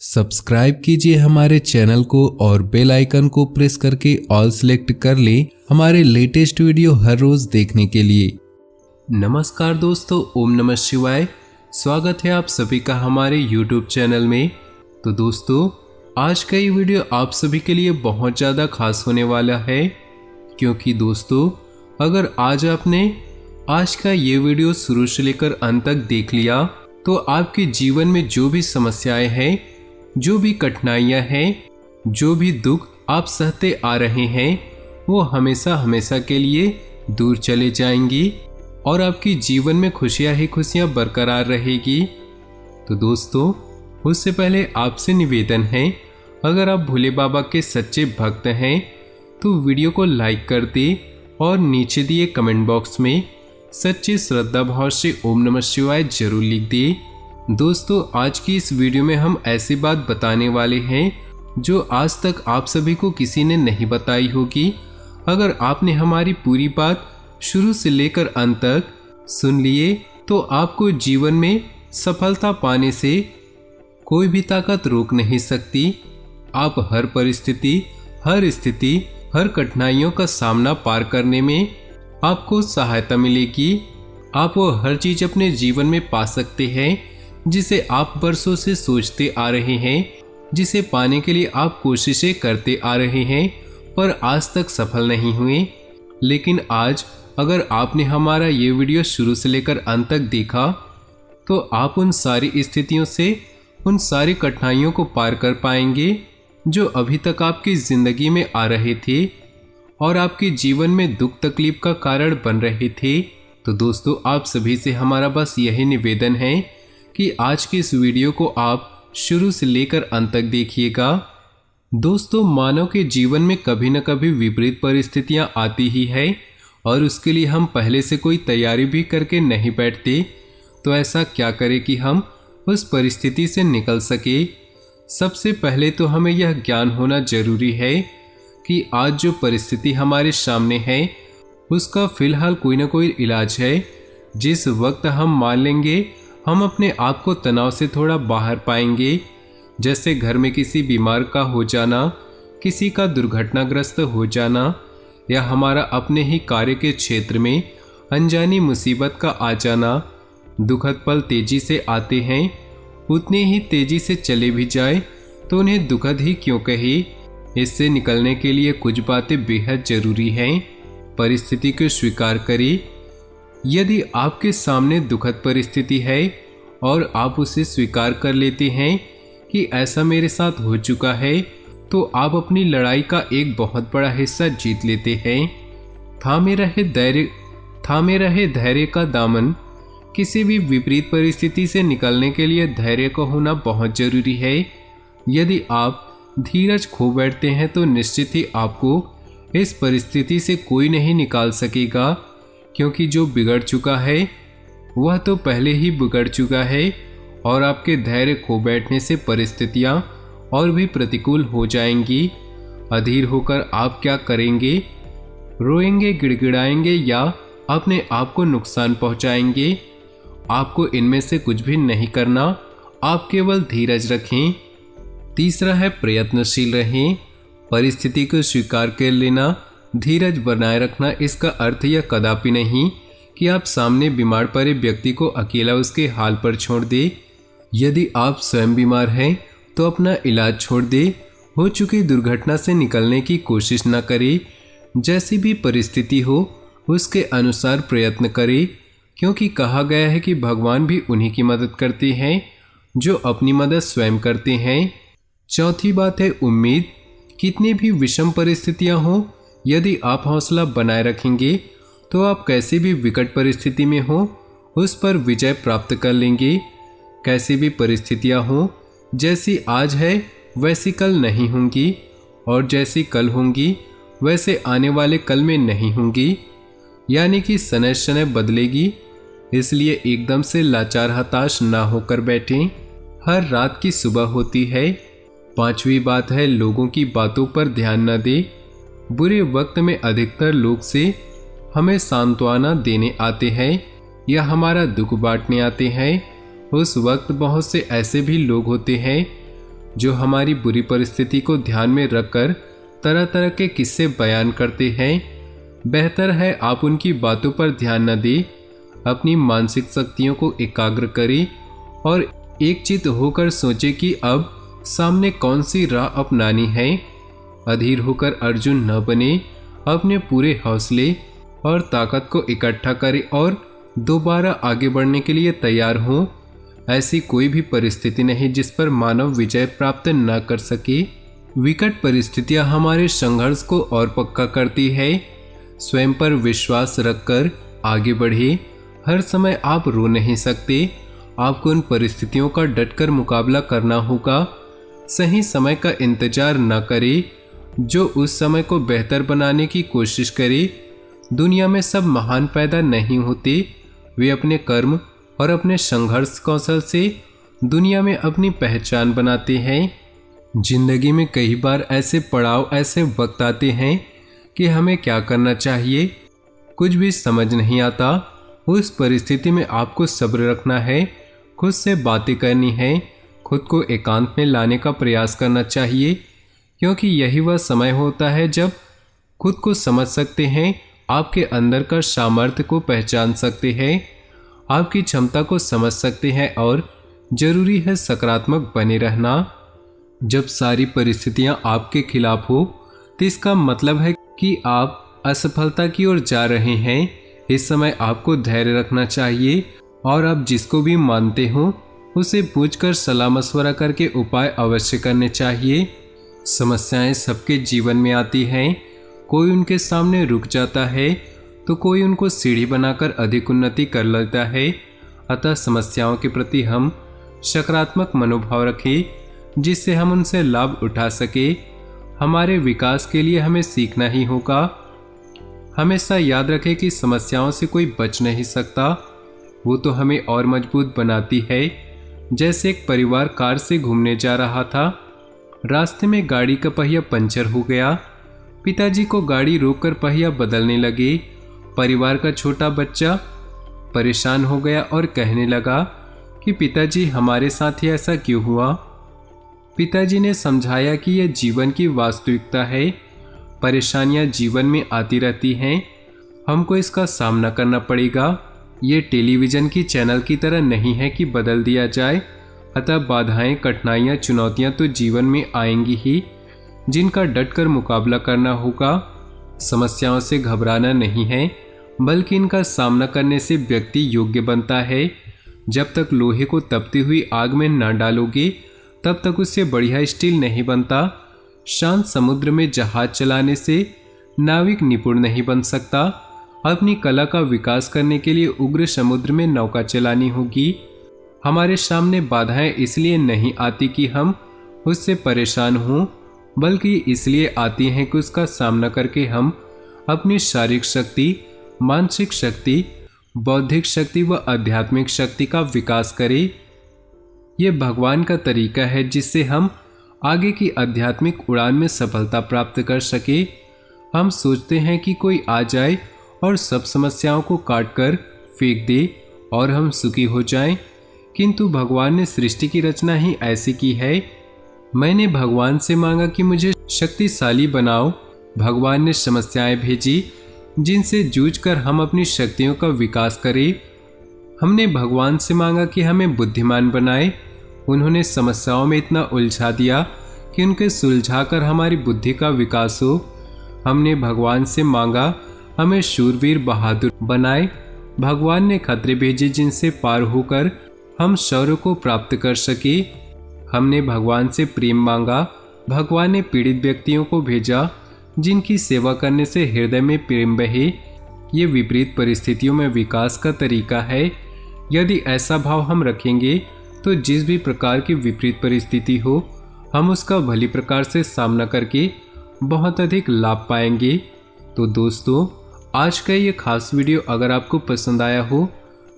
Subscribe कीजिए हमारे channel को और बेल आइकन को प्रेस करके ऑल सेलेक्ट कर लें हमारे लेटेस्ट वीडियो हर रोज देखने के लिए। नमस्कार दोस्तों, ओम नमः शिवाय। स्वागत है आप सभी का हमारे यूट्यूब चैनल में। तो दोस्तों, आज का ये वीडियो आप सभी के लिए बहुत ज़्यादा खास होने वाला है, क्योंकि दोस्तों अगर आज आपने आज का ये वीडियो शुरू से लेकर अंत तक देख लिया तो आपके जीवन में जो भी समस्याएं हैं, जो भी कठिनाइयां हैं, जो भी दुख आप सहते आ रहे हैं, वो हमेशा हमेशा के लिए दूर चले जाएंगी और आपकी जीवन में खुशियां ही खुशियां बरकरार रहेगी। तो दोस्तों, उससे पहले आपसे निवेदन है, अगर आप भोले बाबा के सच्चे भक्त हैं तो वीडियो को लाइक कर दें और नीचे दिए कमेंट बॉक्स में सच्ची श्रद्धा भाव से ओम नमः शिवाय जरूर लिख दें। दोस्तों, आज की इस वीडियो में हम ऐसी बात बताने वाले हैं जो आज तक आप सभी को किसी ने नहीं बताई होगी। अगर आपने हमारी पूरी बात शुरू से लेकर अंत तक सुन लिए तो आपको जीवन में सफलता पाने से कोई भी ताकत रोक नहीं सकती। आप हर परिस्थिति, हर स्थिति, हर कठिनाइयों का सामना पार करने में आपको सहायता मिलेगी। आप वो हर चीज अपने जीवन में पा सकते हैं जिसे आप बरसों से सोचते आ रहे हैं, जिसे पाने के लिए आप कोशिशें करते आ रहे हैं पर आज तक सफल नहीं हुए। लेकिन आज अगर आपने हमारा ये वीडियो शुरू से लेकर अंत तक देखा तो आप उन सारी स्थितियों से, उन सारी कठिनाइयों को पार कर पाएंगे जो अभी तक आपकी जिंदगी में आ रहे थे और आपके जीवन में दुख तकलीफ का कारण बन रहे थे। तो दोस्तों, आप सभी से हमारा बस यही निवेदन है कि आज की इस वीडियो को आप शुरू से लेकर अंत तक देखिएगा। दोस्तों, मानव के जीवन में कभी न कभी विपरीत परिस्थितियां आती ही है और उसके लिए हम पहले से कोई तैयारी भी करके नहीं बैठते। तो ऐसा क्या करें कि हम उस परिस्थिति से निकल सके। सबसे पहले तो हमें यह ज्ञान होना जरूरी है कि आज जो परिस्थिति हमारे सामने है उसका फिलहाल कोई ना कोई इलाज है। जिस वक्त हम मान लेंगे हम अपने आप को तनाव से थोड़ा बाहर पाएंगे, जैसे घर में किसी बीमार का हो जाना, किसी का दुर्घटनाग्रस्त हो जाना, या हमारा अपने ही कार्य के क्षेत्र में अनजानी मुसीबत का आ जाना। दुखद पल तेजी से आते हैं, उतनी ही तेजी से चले भी जाए तो उन्हें दुखद ही क्यों कहे। इससे निकलने के लिए कुछ बातें बेहद जरूरी हैं। परिस्थिति को स्वीकार करें। यदि आपके सामने दुखद परिस्थिति है और आप उसे स्वीकार कर लेते हैं कि ऐसा मेरे साथ हो चुका है, तो आप अपनी लड़ाई का एक बहुत बड़ा हिस्सा जीत लेते हैं। थामे रहे धैर्य का दामन। किसी भी विपरीत परिस्थिति से निकलने के लिए धैर्य का होना बहुत जरूरी है। यदि आप धीरज खो बैठते हैं तो निश्चित ही आपको इस परिस्थिति से कोई नहीं निकाल सकेगा, क्योंकि जो बिगड़ चुका है वह तो पहले ही बिगड़ चुका है और आपके धैर्य खो बैठने से परिस्थितियां और भी प्रतिकूल हो जाएंगी। अधीर होकर आप क्या करेंगे? रोएंगे, गिड़गिड़ाएंगे या अपने आप को नुकसान पहुंचाएंगे? आपको इनमें से कुछ भी नहीं करना। आप केवल धीरज रखें। तीसरा है प्रयत्नशील रहें। परिस्थिति को स्वीकार कर लेना, धीरज बनाए रखना, इसका अर्थ यह कदापि नहीं कि आप सामने बीमार पड़े व्यक्ति को अकेला उसके हाल पर छोड़ दे। यदि आप स्वयं बीमार हैं तो अपना इलाज छोड़ दे। हो चुकी दुर्घटना से निकलने की कोशिश न करें। जैसी भी परिस्थिति हो उसके अनुसार प्रयत्न करें, क्योंकि कहा गया है कि भगवान भी उन्हीं की मदद करते हैं जो अपनी मदद स्वयं करते हैं। चौथी बात है उम्मीद। कितनी भी विषम परिस्थितियां हो, यदि आप हौसला बनाए रखेंगे तो आप कैसी भी विकट परिस्थिति में हो उस पर विजय प्राप्त कर लेंगे। कैसी भी परिस्थितियां हो, जैसी आज है वैसी कल नहीं होंगी और जैसी कल होंगी वैसे आने वाले कल में नहीं होंगी। यानी कि समय समय बदलेगी, इसलिए एकदम से लाचार हताश ना होकर बैठें। हर रात की सुबह होती है। पांचवी बात है लोगों की बातों पर ध्यान न दे। बुरे वक्त में अधिकतर लोग से हमें सांत्वना देने आते हैं या हमारा दुख बांटने आते हैं। उस वक्त बहुत से ऐसे भी लोग होते हैं जो हमारी बुरी परिस्थिति को ध्यान में रखकर तरह तरह के किस्से बयान करते हैं। बेहतर है आप उनकी बातों पर ध्यान न दें, अपनी मानसिक शक्तियों को एकाग्र करें और एकचित्त होकर सोचें कि अब सामने कौन सी राह अपनानी है। अधीर होकर अर्जुन न बने, अपने पूरे हौसले और ताकत को इकट्ठा करें और दोबारा आगे बढ़ने के लिए तैयार हों। ऐसी कोई भी परिस्थिति नहीं जिस पर मानव विजय प्राप्त न कर सके। विकट परिस्थितियां हमारे संघर्ष को और पक्का करती है। स्वयं पर विश्वास रखकर आगे बढ़े। हर समय आप रो नहीं सकते, आपको उन परिस्थितियों का डटकर मुकाबला करना होगा। सही समय का इंतजार न करें, जो उस समय को बेहतर बनाने की कोशिश करे। दुनिया में सब महान पैदा नहीं होते, वे अपने कर्म और अपने संघर्ष कौशल से दुनिया में अपनी पहचान बनाते हैं। जिंदगी में कई बार ऐसे पड़ाव, ऐसे वक्त आते हैं कि हमें क्या करना चाहिए कुछ भी समझ नहीं आता। उस परिस्थिति में आपको सब्र रखना है, खुद से बातें करनी है, खुद को एकांत में लाने का प्रयास करना चाहिए, क्योंकि यही वह समय होता है जब खुद को समझ सकते हैं, आपके अंदर का सामर्थ्य को पहचान सकते हैं, आपकी क्षमता को समझ सकते हैं और जरूरी है सकारात्मक बने रहना। जब सारी परिस्थितियां आपके खिलाफ हो तो इसका मतलब है कि आप असफलता की ओर जा रहे हैं। इस समय आपको धैर्य रखना चाहिए और आप जिसको भी मानते हो उसे पूछकर सलाह मशवरा करके उपाय अवश्य करने चाहिए। समस्याएं सबके जीवन में आती हैं, कोई उनके सामने रुक जाता है तो कोई उनको सीढ़ी बनाकर अधिक उन्नति कर लेता है। अतः समस्याओं के प्रति हम सकारात्मक मनोभाव रखें जिससे हम उनसे लाभ उठा सके। हमारे विकास के लिए हमें सीखना ही होगा। हमेशा याद रखें कि समस्याओं से कोई बच नहीं सकता, वो तो हमें और मजबूत बनाती है। जैसे एक परिवार कार से घूमने जा रहा था, रास्ते में गाड़ी का पहिया पंचर हो गया। पिताजी को गाड़ी रोककर पहिया बदलने लगे। परिवार का छोटा बच्चा परेशान हो गया और कहने लगा कि पिताजी हमारे साथ ही ऐसा क्यों हुआ। पिताजी ने समझाया कि यह जीवन की वास्तविकता है, परेशानियां जीवन में आती रहती हैं, हमको इसका सामना करना पड़ेगा। ये टेलीविज़न की चैनल की तरह नहीं है कि बदल दिया जाए। अतः बाधाएं, कठिनाइयां, चुनौतियां तो जीवन में आएंगी ही, जिनका डटकर मुकाबला करना होगा। समस्याओं से घबराना नहीं है, बल्कि इनका सामना करने से व्यक्ति योग्य बनता है। जब तक लोहे को तपती हुई आग में न डालोगे तब तक उससे बढ़िया स्टील नहीं बनता। शांत समुद्र में जहाज चलाने से नाविक निपुण नहीं बन सकता। अपनी कला का विकास करने के लिए उग्र समुद्र में नौका चलानी होगी। हमारे सामने बाधाएं इसलिए नहीं आती कि हम उससे परेशान हों, बल्कि इसलिए आती हैं कि उसका सामना करके हम अपनी शारीरिक शक्ति, मानसिक शक्ति, बौद्धिक शक्ति व आध्यात्मिक शक्ति का विकास करें। ये भगवान का तरीका है जिससे हम आगे की आध्यात्मिक उड़ान में सफलता प्राप्त कर सके। हम सोचते हैं कि कोई आ जाए और सब समस्याओं को काट कर फेंक दे और हम सुखी हो जाएं, किंतु भगवान ने सृष्टि की रचना ही ऐसी की है। मैंने भगवान से मांगा कि मुझे शक्तिशाली बनाओ। भगवान ने समस्याएं भेजी जिनसे जूझकर हम अपनी शक्तियों का विकास करें। हमने भगवान से मांगा कि हमें बुद्धिमान बनाए। उन्होंने समस्याओं में इतना उलझा दिया कि उनके सुलझाकर हमारी बुद्धि का विकास हो। हमने भगवान से मांगा हमें शूरवीर बहादुर बनाए। भगवान ने खतरे भेजे जिनसे पार होकर हम शौर्य को प्राप्त कर सके। हमने भगवान से प्रेम मांगा। भगवान ने पीड़ित व्यक्तियों को भेजा जिनकी सेवा करने से हृदय में प्रेम बहे। ये विपरीत परिस्थितियों में विकास का तरीका है। यदि ऐसा भाव हम रखेंगे तो जिस भी प्रकार की विपरीत परिस्थिति हो, हम उसका भली प्रकार से सामना करके बहुत अधिक लाभ पाएंगे। तो दोस्तों, आज का ये खास वीडियो अगर आपको पसंद आया हो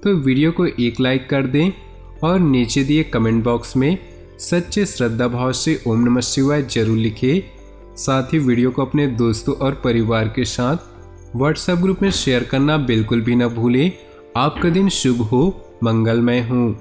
तो वीडियो को एक लाइक कर दें और नीचे दिए कमेंट बॉक्स में सच्चे श्रद्धा भाव से ओम नमः शिवाय जरूर लिखें। साथ ही वीडियो को अपने दोस्तों और परिवार के साथ व्हाट्सएप ग्रुप में शेयर करना बिल्कुल भी न भूलें। आपका दिन शुभ हो, मंगलमय हो।